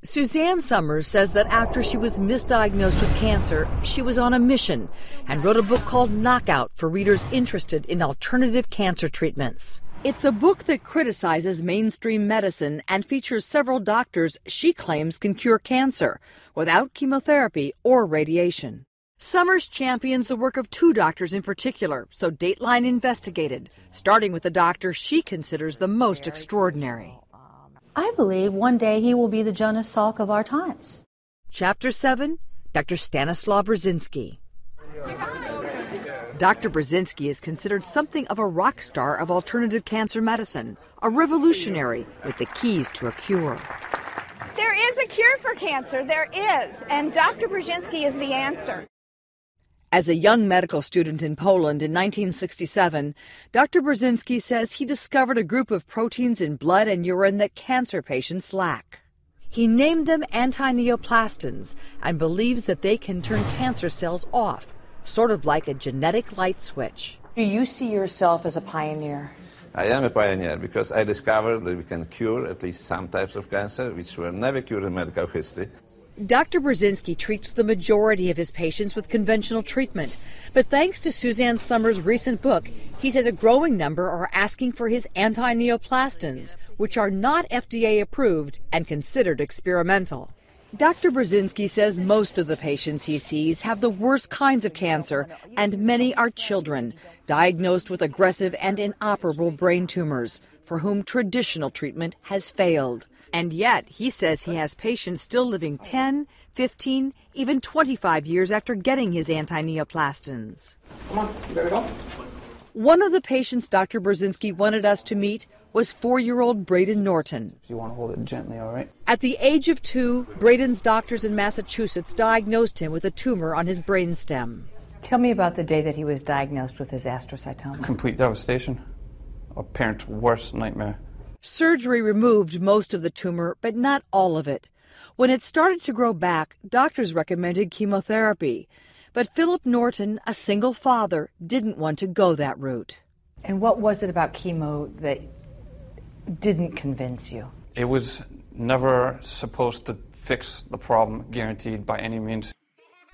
Suzanne Somers says that after she was misdiagnosed with cancer, she was on a mission and wrote a book called Knockout for readers interested in alternative cancer treatments. It's a book that criticizes mainstream medicine and features several doctors she claims can cure cancer without chemotherapy or radiation. Somers champions the work of two doctors in particular, so Dateline investigated, starting with a doctor she considers the most extraordinary. I believe one day he will be the Jonas Salk of our times. Chapter 7, Dr. Stanislaw Burzynski. Dr. Burzynski is considered something of a rock star of alternative cancer medicine, a revolutionary with the keys to a cure. There is a cure for cancer, there is, and Dr. Burzynski is the answer. As a young medical student in Poland in 1967, Dr. Burzynski says he discovered a group of proteins in blood and urine that cancer patients lack. He named them anti-neoplastins and believes that they can turn cancer cells off, sort of like a genetic light switch. Do you see yourself as a pioneer? I am a pioneer because I discovered that we can cure at least some types of cancer which were never cured in medical history. Dr. Burzynski treats the majority of his patients with conventional treatment, but thanks to Suzanne Somers' recent book, he says a growing number are asking for his anti-neoplastins, which are not FDA approved and considered experimental. Dr. Burzynski says most of the patients he sees have the worst kinds of cancer, and many are children, diagnosed with aggressive and inoperable brain tumors, for whom traditional treatment has failed. And yet, he says he has patients still living 10, 15, even 25 years after getting his anti-neoplastins. Come on, you gotta go. One of the patients Dr. Burzynski wanted us to meet was 4-year-old Braden Norton. You want to hold it gently, all right? At the age of 2, Braden's doctors in Massachusetts diagnosed him with a tumor on his brainstem. Tell me about the day that he was diagnosed with his astrocytoma. Complete devastation. A parent's worst nightmare. Surgery removed most of the tumor, but not all of it. When it started to grow back, doctors recommended chemotherapy. But Philip Norton, a single father, didn't want to go that route. And what was it about chemo that didn't convince you? It was never supposed to fix the problem, guaranteed by any means.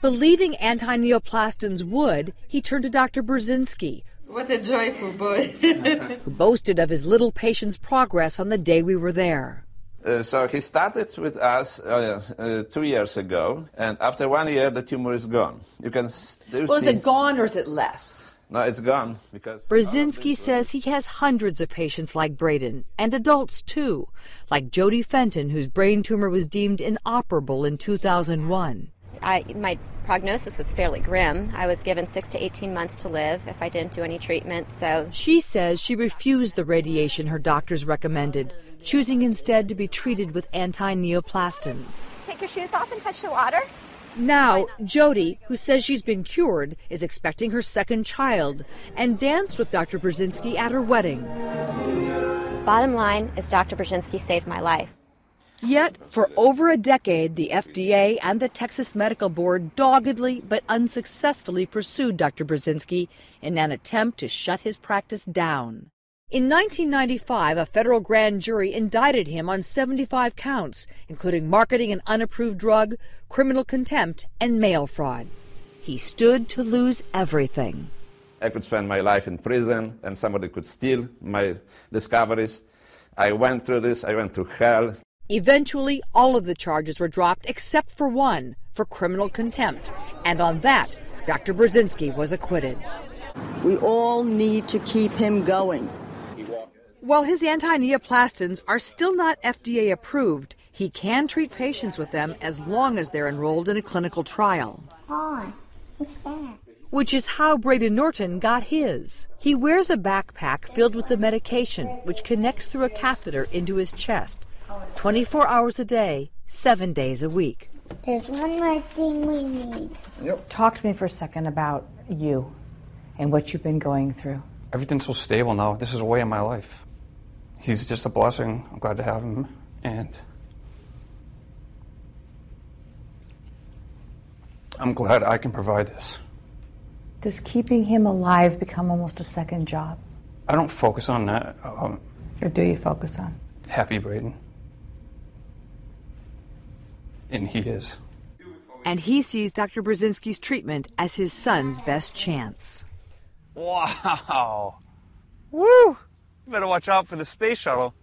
Believing anti-neoplastins would, he turned to Dr. Burzynski, what a joyful boy. who boasted of his little patient's progress on the day we were there. So he started with us 2 years ago, and after 1 year the tumor is gone. You can still Well, see... is it gone or is it less? No, it's gone because... Burzynski says he has hundreds of patients like Braden, and adults too, like Jody Fenton, whose brain tumor was deemed inoperable in 2001. My prognosis was fairly grim. I was given 6 to 18 months to live if I didn't do any treatment, so... She says she refused the radiation her doctors recommended, choosing instead to be treated with anti-neoplastins. Take your shoes off and touch the water. Now, Jody, who says she's been cured, is expecting her second child and danced with Dr. Burzynski at her wedding. Bottom line is Dr. Burzynski saved my life. Yet, for over a decade, the FDA and the Texas Medical Board doggedly but unsuccessfully pursued Dr. Burzynski in an attempt to shut his practice down. In 1995, a federal grand jury indicted him on 75 counts, including marketing an unapproved drug, criminal contempt, and mail fraud. He stood to lose everything. I could spend my life in prison, and somebody could steal my discoveries. I went through this. I went through hell. Eventually, all of the charges were dropped except for one, for criminal contempt. And on that, Dr. Burzynski was acquitted. We all need to keep him going. While his anti-neoplastins are still not FDA approved, he can treat patients with them as long as they're enrolled in a clinical trial. What's that? Which is how Braden Norton got his. He wears a backpack filled with the medication, which connects through a catheter into his chest. 24 hours a day, 7 days a week. There's one more thing we need. Talk to me for a second about you and what you've been going through. Everything's so stable now. This is a way of my life. He's just a blessing. I'm glad to have him. And I'm glad I can provide this. Does keeping him alive become almost a second job? I don't focus on that. Or do you focus on? Happy Braden. And he is. And he sees Dr. Burzynski's treatment as his son's best chance. Wow. Woo! You better watch out for the space shuttle.